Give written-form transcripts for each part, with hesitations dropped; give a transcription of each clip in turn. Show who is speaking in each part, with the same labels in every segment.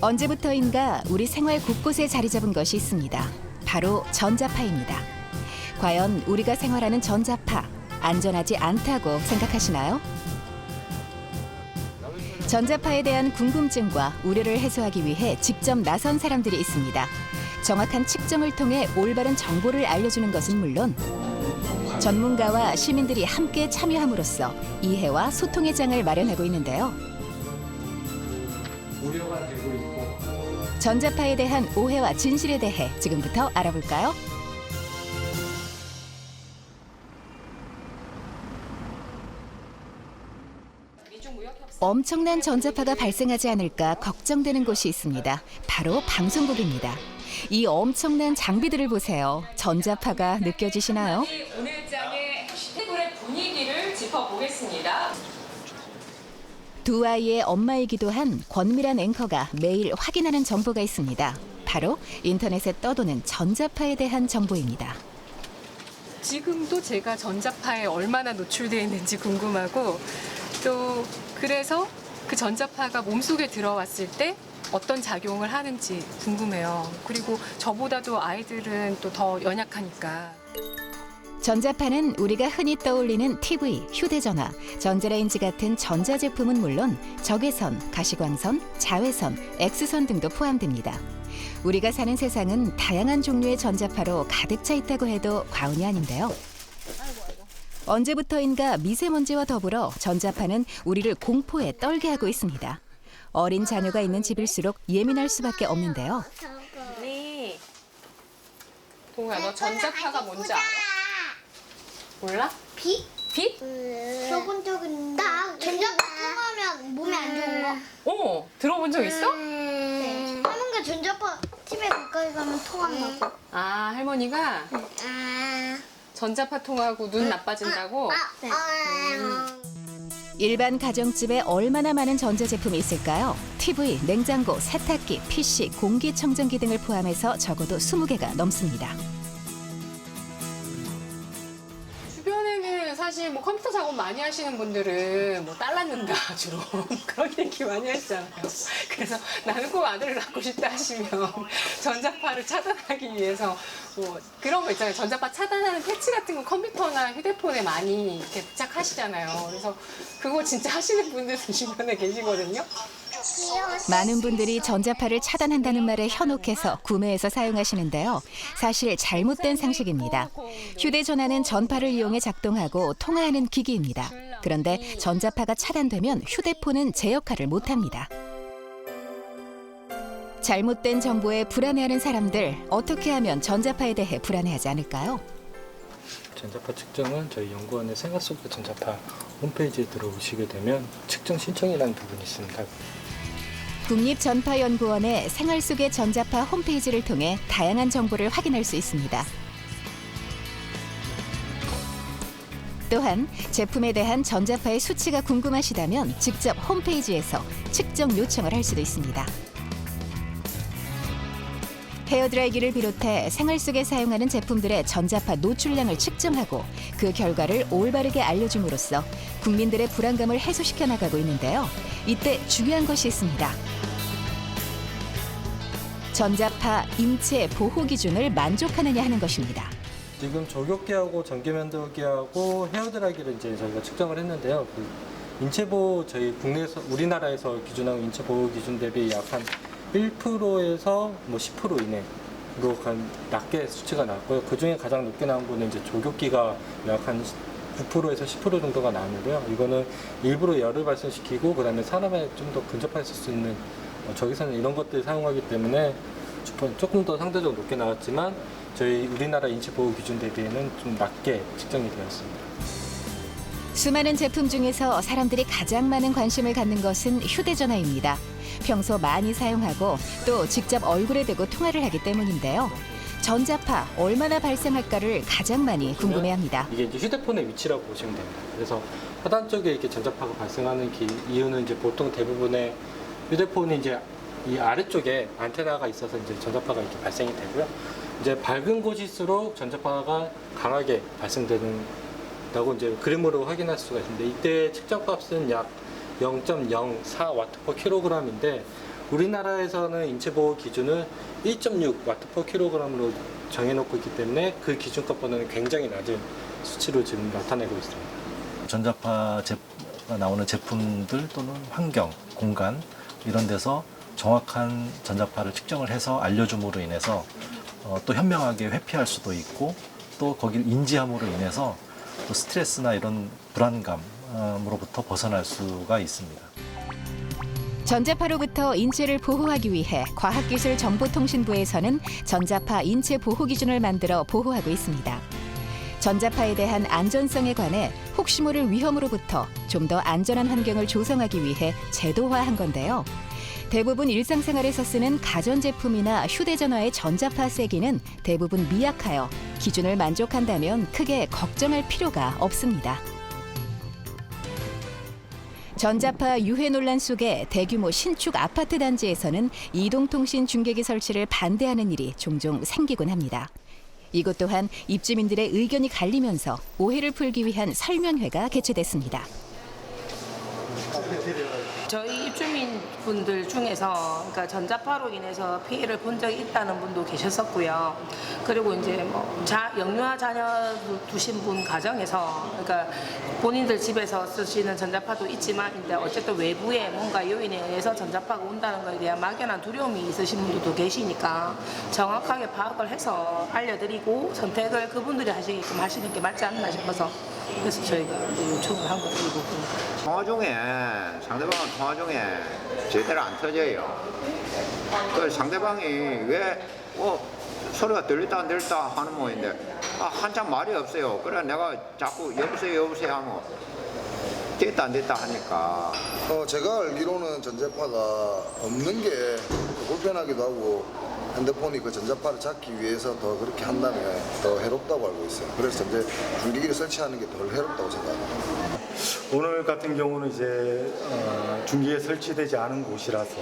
Speaker 1: 언제부터인가 우리 생활 곳곳에 자리 잡은 것이 있습니다. 바로 전자파입니다. 과연 우리가 생활하는 전자파, 안전하지 않다고 생각하시나요? 전자파에 대한 궁금증과 우려를 해소하기 위해 직접 나선 사람들이 있습니다. 정확한 측정을 통해 올바른 정보를 알려주는 것은 물론 전문가와 시민들이 함께 참여함으로써 이해와 소통의 장을 마련하고 있는데요.
Speaker 2: 우려가 되고 있고
Speaker 1: 전자파에 대한 오해와 진실에 대해 지금부터 알아볼까요? 엄청난 전자파가 발생하지 않을까 걱정되는 곳이 있습니다. 바로 방송국입니다. 이 엄청난 장비들을 보세요. 전자파가 느껴지시나요?
Speaker 3: 오늘 장의 테이블의 분위기를 짚어보겠습니다.
Speaker 1: 두 아이의 엄마이기도 한 권미란 앵커가 매일 확인하는 정보가 있습니다. 바로 인터넷에 떠도는 전자파에 대한 정보입니다.
Speaker 3: 지금도 제가 전자파에 얼마나 노출되어 있는지 궁금하고 또 그래서 그 전자파가 몸속에 들어왔을 때 어떤 작용을 하는지 궁금해요. 그리고 저보다도 아이들은 또 더 연약하니까.
Speaker 1: 전자파는 우리가 흔히 떠올리는 TV, 휴대전화, 전자레인지 같은 전자제품은 물론 적외선, 가시광선, 자외선, X선 등도 포함됩니다. 우리가 사는 세상은 다양한 종류의 전자파로 가득 차 있다고 해도 과언이 아닌데요. 언제부터인가 미세먼지와 더불어 전자파는 우리를 공포에 떨게 하고 있습니다. 어린 자녀가 있는 집일수록 예민할 수밖에 없는데요.
Speaker 3: 네. 동우야, 너 전자파가 뭔지 알아? 몰라?
Speaker 4: 빛?
Speaker 3: 빛?
Speaker 4: 들어본 적 있는데 전자파 통하면 몸에 안 좋은 거?
Speaker 3: 들어본 적 있어?
Speaker 4: 네. 하는 게 전자파 TV에 가까이 가면 통한다고.
Speaker 3: 아, 할머니가
Speaker 4: 아,
Speaker 3: 전자파 통하고 눈 나빠진다고?
Speaker 4: 네.
Speaker 1: 일반 가정집에 얼마나 많은 전자제품이 있을까요? TV, 냉장고, 세탁기, PC, 공기청정기 등을 포함해서 적어도 20개가 넘습니다.
Speaker 3: 주변에는 사실 뭐 컴퓨터 작업 많이 하시는 분들은 뭐 딸 낳는다 주로 그런 얘기 많이 하시잖아요. 그래서 나는 꼭 아들을 낳고 싶다 하시면 전자파를 차단하기 위해서 뭐 그런 거 있잖아요. 전자파 차단하는 패치 같은 거 컴퓨터나 휴대폰에 많이 이렇게 부착하시잖아요. 그래서 그거 진짜 하시는 분들도 주변에 계시거든요.
Speaker 1: 많은 분들이 전자파를 차단한다는 말에 현혹해서 구매해서 사용하시는데요. 사실 잘못된 상식입니다. 휴대전화는 전파를 이용해 작동하고 통화하는 기기입니다. 그런데 전자파가 차단되면 휴대폰은 제 역할을 못합니다. 잘못된 정보에 불안해하는 사람들, 어떻게 하면 전자파에 대해 불안해하지 않을까요?
Speaker 2: 전자파 측정은 저희 연구원의 생활 속의 전자파 홈페이지에 들어오시게 되면 측정 신청이라는 부분이 있습니다.
Speaker 1: 국립전파연구원의 생활 속의 전자파 홈페이지를 통해 다양한 정보를 확인할 수 있습니다. 또한 제품에 대한 전자파의 수치가 궁금하시다면 직접 홈페이지에서 측정 요청을 할 수도 있습니다. 헤어드라이기를 비롯해 생활 속에 사용하는 제품들의 전자파 노출량을 측정하고 그 결과를 올바르게 알려줌으로써 국민들의 불안감을 해소시켜 나가고 있는데요. 이때 중요한 것이 있습니다. 전자파 인체 보호 기준을 만족하느냐 하는 것입니다.
Speaker 2: 지금 조격기하고 전기면도기하고 헤어드라이기를 이제 저희가 측정을 했는데요. 그 인체보호 저희 국내에서 우리나라에서 기준하고 인체보호 기준 대비 약 한 1%에서 뭐 10% 이내로 낮게 수치가 나왔고요. 그 중에 가장 높게 나온 거는 이제 조격기가 약 한 9%에서 10% 정도가 나왔는데요. 이거는 일부러 열을 발생시키고 그다음에 사람에 좀 더 근접했을 수 있는 적외선 이런 것들 사용하기 때문에 조금 더 상대적으로 높게 나왔지만 저희 우리나라 인체보호 기준 대비에는 좀 낮게 측정이 되었습니다.
Speaker 1: 수많은 제품 중에서 사람들이 가장 많은 관심을 갖는 것은 휴대전화입니다. 평소 많이 사용하고 또 직접 얼굴에 대고 통화를 하기 때문인데요. 전자파 얼마나 발생할까를 가장 많이 궁금해합니다.
Speaker 2: 이게 이제 휴대폰의 위치라고 보시면 됩니다. 그래서 하단 쪽에 이렇게 전자파가 발생하는 이유는 이제 보통 대부분의 휴대폰이 이제 이 아래쪽에 안테나가 있어서 이제 전자파가 이렇게 발생이 되고요. 이제 밝은 곳일수록 전자파가 강하게 발생된다고 이제 그림으로 확인할 수가 있는데 이때 측정값은 약 0.04 와트 per 킬로그램인데 우리나라에서는 인체 보호 기준을 1.6 와트 퍼 킬로그램으로 정해놓고 있기 때문에 그 기준값보다는 굉장히 낮은 수치로 지금 나타내고 있습니다.
Speaker 5: 전자파가 나오는 제품들 또는 환경, 공간 이런 데서 정확한 전자파를 측정을 해서 알려줌으로 인해서 또 현명하게 회피할 수도 있고 또 거기를 인지함으로 인해서 또 스트레스나 이런 불안감으로부터 벗어날 수가 있습니다.
Speaker 1: 전자파로부터 인체를 보호하기 위해 과학기술정보통신부에서는 전자파 인체 보호 기준을 만들어 보호하고 있습니다. 전자파에 대한 안전성에 관해 혹시 모를 위험으로부터 좀 더 안전한 환경을 조성하기 위해 제도화한 건데요. 대부분 일상생활에서 쓰는 가전제품이나 휴대전화의 전자파 세기는 대부분 미약하여 기준을 만족한다면 크게 걱정할 필요가 없습니다. 전자파 유해 논란 속에 대규모 신축 아파트 단지에서는 이동통신 중계기 설치를 반대하는 일이 종종 생기곤 합니다. 이것 또한 입주민들의 의견이 갈리면서 오해를 풀기 위한 설명회가 개최됐습니다.
Speaker 6: 저희 입주민분들 중에서 그러니까 전자파로 인해서 피해를 본 적이 있다는 분도 계셨었고요. 그리고 이제 뭐 영유아 자녀 두신 분 가정에서 그러니까 본인들 집에서 쓰시는 전자파도 있지만 근데 어쨌든 외부의 뭔가 요인에 의해서 전자파가 온다는 것에 대한 막연한 두려움이 있으신 분들도 계시니까 정확하게 파악을 해서 알려드리고 선택을 그분들이 하시게끔 하시는 게 맞지 않나 싶어서 그래서 저희가 요청을 한 거죠, 이 부분.
Speaker 7: 통화 중에 상대방은 통화 중에 제대로 안 터져요. 그 상대방이 왜 소리가 들렸다 안 들렸다 하는 모양인데 한참 말이 없어요. 그래 내가 자꾸 여보세요 여보세요 하면 됐다 안 됐다 하니까.
Speaker 8: 제가 알기로는 전자파가 없는 게 불편하기도 하고 핸드폰이 그 전자파를 잡기 위해서 더 그렇게 한다면 더 해롭다고 알고 있어요. 그래서 중계기를 설치하는 게 덜 해롭다고 생각합니다.
Speaker 9: 오늘 같은 경우는 이제 중기에 설치되지 않은 곳이라서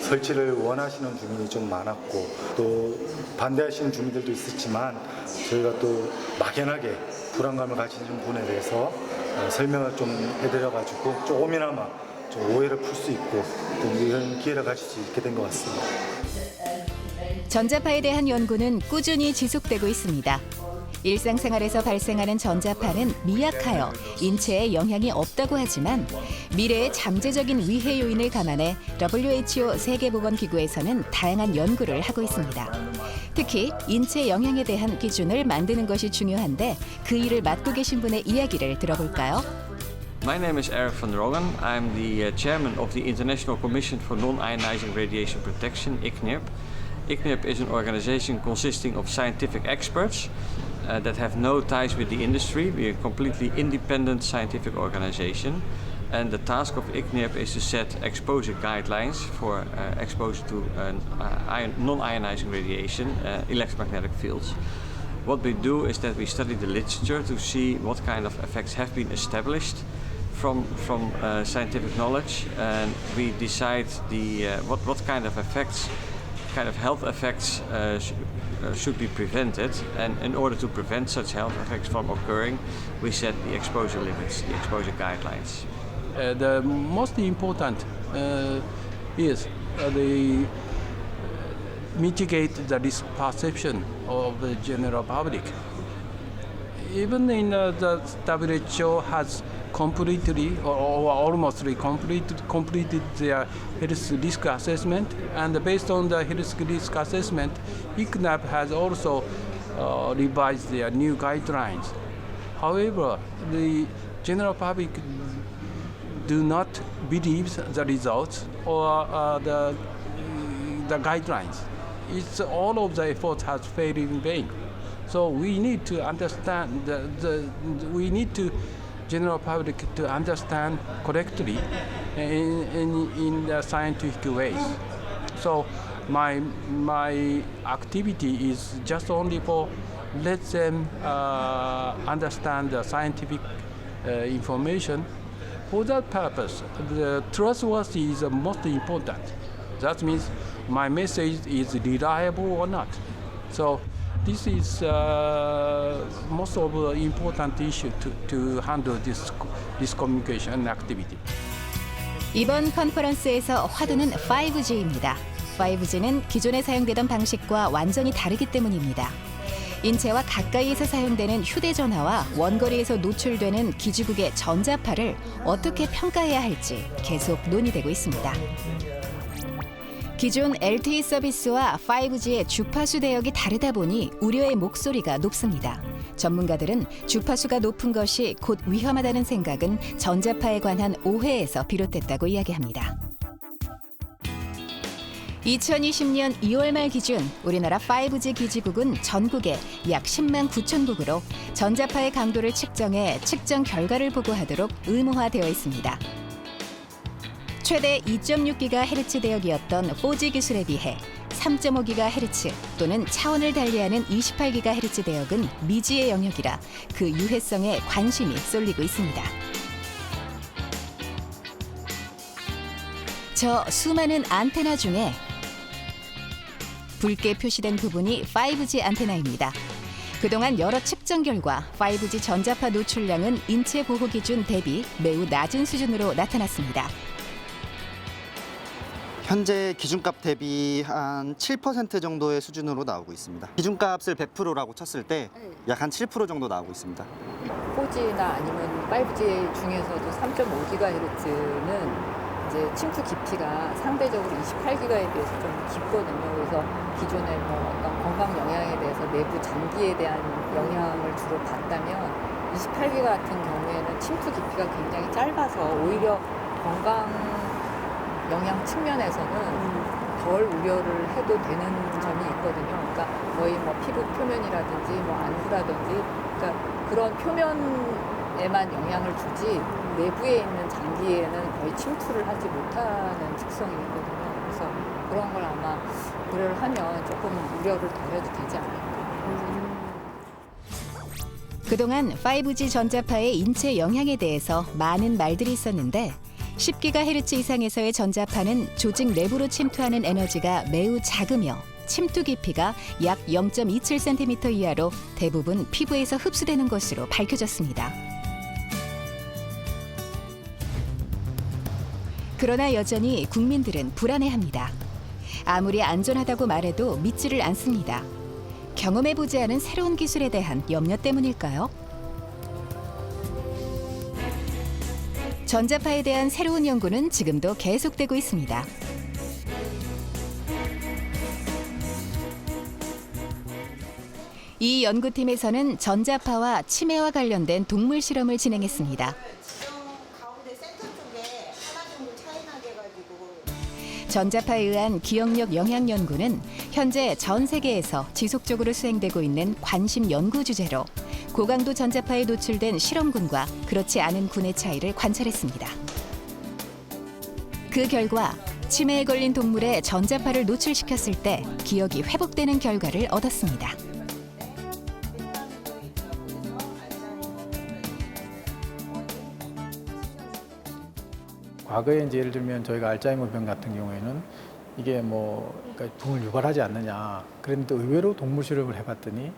Speaker 9: 설치를 원하시는 주민이 좀 많았고 또 반대하시는 주민들도 있었지만 저희가 또 막연하게 불안감을 가지신 분에 대해서 설명을 좀 해드려가지고 조금이나마 좀 오해를 풀 수 있고 또 이런 기회를 가질 수 있게 된 것 같습니다.
Speaker 1: 전자파에 대한 연구는 꾸준히 지속되고 있습니다. 일상생활에서 발생하는 전자파는 미약하여 인체에 영향이 없다고 하지만 미래의 잠재적인 위해 요인을 감안해 WHO 세계보건기구에서는 다양한 연구를 하고 있습니다. 특히 인체 영향에 대한 기준을 만드는 것이 중요한데 그 일을 맡고 계신 분의 이야기를 들어볼까요?
Speaker 10: My name is Eric van Rongen. I'm the chairman of the International Commission for Non-Ionizing Radiation Protection, ICNIRP. ICNIRP is an organization consisting of scientific experts that have no ties with the industry. We are a completely independent scientific organization. And the task of ICNIRP is to set exposure guidelines for exposure to non-ionizing radiation, electromagnetic fields. What we do is that we study the literature to see what kind of effects have been established from scientific knowledge, and we decide what kind of effects, kind of health effects should be prevented, and in order to prevent such health effects from occurring, we set the exposure limits, the exposure guidelines.
Speaker 11: The most important is the mitigate the risk perception of the general public. Even in the WHO has completely or almost completed their health risk assessment, and based on the health risk assessment, ICNIRP has also revised their new guidelines. However, the general public do not believe the results or the guidelines. It's all of the efforts has failed in vain. So we need to understand we need to general public to understand correctly in the scientific ways. So my activity is just only for let them understand the scientific information. For that purpose, the trustworthy is the most important. That means my message is reliable or not. So this is most of the important issue to handle this communication activity.
Speaker 1: 이번 컨퍼런스에서 화두는 5G입니다. 5G는 기존에 사용되던 방식과 완전히 다르기 때문입니다. 인체와 가까이에서 사용되는 휴대전화와 원거리에서 노출되는 기지국의 전자파를 어떻게 평가해야 할지 계속 논의되고 있습니다. 기존 LTE 서비스와 5G의 주파수 대역이 다르다 보니 우려의 목소리가 높습니다. 전문가들은 주파수가 높은 것이 곧 위험하다는 생각은 전자파에 관한 오해에서 비롯됐다고 이야기합니다. 2020년 2월 말 기준 우리나라 5G 기지국은 전국에 약 10만 9천 국으로 전자파의 강도를 측정해 측정 결과를 보고하도록 의무화되어 있습니다. 최대 2.6GHz 대역이었던 4G 기술에 비해 3.5GHz 또는 차원을 달리하는 28GHz 대역은 미지의 영역이라 그 유해성에 관심이 쏠리고 있습니다. 저 수많은 안테나 중에 붉게 표시된 부분이 5G 안테나입니다. 그동안 여러 측정 결과 5G 전자파 노출량은 인체 보호 기준 대비 매우 낮은 수준으로 나타났습니다.
Speaker 12: 현재 기준값 대비 한 7% 정도의 수준으로 나오고 있습니다. 기준값을 100%라고 쳤을 때 약 한 7% 정도 나오고 있습니다.
Speaker 13: 4G나 아니면 5G 중에서도 3.5GHz는 이제 침투 깊이가 상대적으로 28기가에 비해서 좀 깊거든요. 그래서 기존의 어떤 건강 영향에 대해서 내부 장기에 대한 영향을 주로 봤다면 28기가 같은 경우에는 침투 깊이가 굉장히 짧아서 오히려 건강 영양 측면에서는 덜 우려를 해도 되는 점이 있거든요. 그러니까 거의 피부 표면이라든지 안구라든지 그러니까 그런 표면에만 영향을 주지 내부에 있는 장기에는 거의 침투를 하지 못하는 특성이 있거든요. 그래서 그런 걸 아마 고려를 하면 조금 우려를 덜해도 되지 않을까.
Speaker 1: 그동안 5G 전자파의 인체 영향에 대해서 많은 말들이 있었는데 10GHz 이상에서의 전자파는 조직 내부로 침투하는 에너지가 매우 작으며 침투 깊이가 약 0.27cm 이하로 대부분 피부에서 흡수되는 것으로 밝혀졌습니다. 그러나 여전히 국민들은 불안해합니다. 아무리 안전하다고 말해도 믿지를 않습니다. 경험해보지 않은 새로운 기술에 대한 염려 때문일까요? 전자파에 대한 새로운 연구는 지금도 계속되고 있습니다. 이 연구팀에서는 전자파와 치매와 관련된 동물 실험을 진행했습니다. 전자파에 의한 기억력 영향 연구는 현재 전 세계에서 지속적으로 수행되고 있는 관심 연구 주제로 고강도 전자파에 노출된 실험군과 그렇지 않은 군의 차이를 관찰했습니다. 그 결과 치매에 걸린 동물에 전자파를 노출시켰을 때 기억이 회복되는 결과를 얻었습니다.
Speaker 14: 과거에 이제 예를 들면 저희가 알츠하이머병 같은 경우에는 이게 그러니까 tum을 유발하지 않느냐. 그런데 의외로 동물 실험을 해봤더니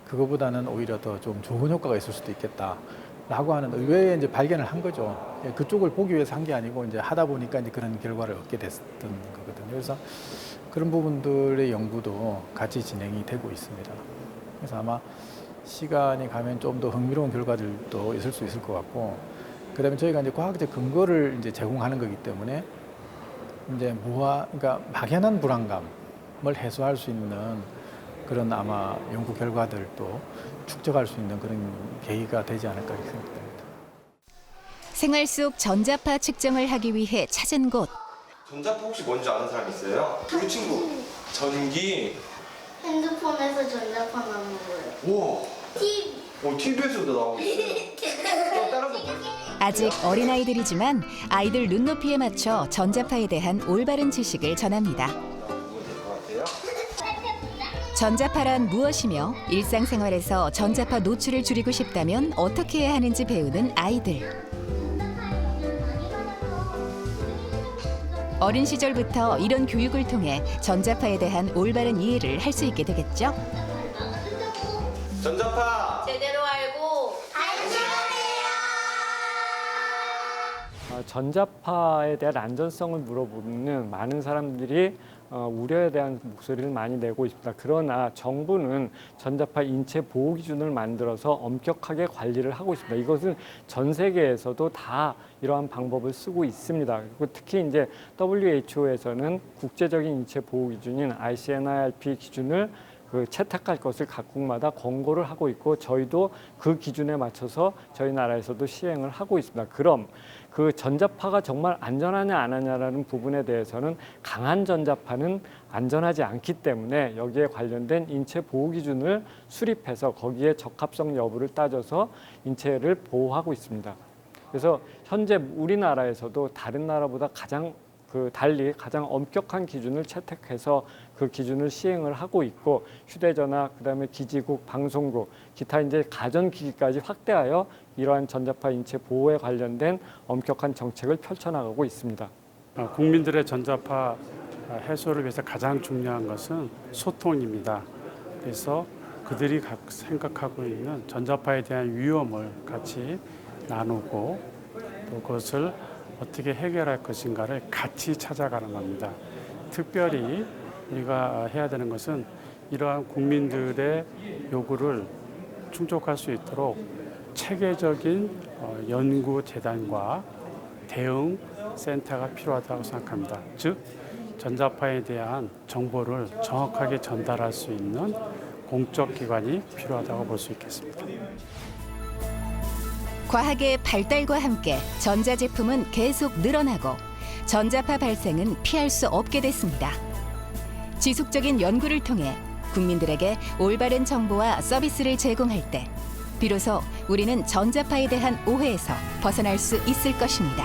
Speaker 14: 그거보다는 오히려 더 좀 좋은 효과가 있을 수도 있겠다라고 하는 의외의 이제 발견을 한 거죠. 그쪽을 보기 위해서 한 게 아니고 이제 하다 보니까 이제 그런 결과를 얻게 됐던 거거든요. 그래서 그런 부분들의 연구도 같이 진행이 되고 있습니다. 그래서 아마 시간이 가면 좀 더 흥미로운 결과들도 있을 수 있을 것 같고. 그다음에 저희가 이제 과학적 근거를 이제 제공하는 거기 때문에 이제 그러니까 막연한 불안감을 해소할 수 있는 그런 아마 연구 결과들도 축적할 수 있는 그런 계기가 되지 않을까 생각됩니다.
Speaker 1: 생활 속 전자파 측정을 하기 위해 찾은 곳.
Speaker 15: 전자파 혹시 뭔지 아는 사람 있어요? 우리 친구 전기.
Speaker 4: 핸드폰에서 전자파 나오는 거예요.
Speaker 15: 우와. TV에서도 나오고 있어요. 따라서 볼게요.
Speaker 1: 아직 어린아이들이지만 아이들 눈높이에 맞춰 전자파에 대한 올바른 지식을 전합니다. 전자파란 무엇이며 일상생활에서 전자파 노출을 줄이고 싶다면 어떻게 해야 하는지 배우는 아이들. 어린 시절부터 이런 교육을 통해 전자파에 대한 올바른 이해를 할 수 있게 되겠죠?
Speaker 15: 전자파
Speaker 4: 제대로 알고 안전하세요.
Speaker 16: 전자파에 대한 안전성을 물어보는 많은 사람들이 우려에 대한 목소리를 많이 내고 있습니다. 그러나 정부는 전자파 인체 보호 기준을 만들어서 엄격하게 관리를 하고 있습니다. 이것은 전 세계에서도 다 이러한 방법을 쓰고 있습니다. 그리고 특히 이제 WHO에서는 국제적인 인체 보호 기준인 ICNIRP 기준을 채택할 것을 각국마다 권고를 하고 있고 저희도 그 기준에 맞춰서 저희 나라에서도 시행을 하고 있습니다. 그럼 그 전자파가 정말 안전하냐 안 하냐라는 부분에 대해서는 강한 전자파는 안전하지 않기 때문에 여기에 관련된 인체 보호 기준을 수립해서 거기에 적합성 여부를 따져서 인체를 보호하고 있습니다. 그래서 현재 우리나라에서도 다른 나라보다 달리 가장 엄격한 기준을 채택해서 그 기준을 시행을 하고 있고 휴대전화, 그다음에 기지국, 방송국, 기타 이제 가전기기까지 확대하여 이러한 전자파 인체 보호에 관련된 엄격한 정책을 펼쳐나가고 있습니다.
Speaker 17: 국민들의 전자파 해소를 위해서 가장 중요한 것은 소통입니다. 그래서 그들이 생각하고 있는 전자파에 대한 위험을 같이 나누고 또 그것을 어떻게 해결할 것인가를 같이 찾아가는 겁니다. 특별히 우리가 해야 되는 것은 이러한 국민들의 요구를 충족할 수 있도록 체계적인 연구 재단과 대응 센터가 필요하다고 생각합니다. 즉 전자파에 대한 정보를 정확하게 전달할 수 있는 공적 기관이 필요하다고 볼 수 있겠습니다.
Speaker 1: 과학의 발달과 함께 전자제품은 계속 늘어나고 전자파 발생은 피할 수 없게 됐습니다. 지속적인 연구를 통해 국민들에게 올바른 정보와 서비스를 제공할 때 비로소 우리는 전자파에 대한 오해에서 벗어날 수 있을 것입니다.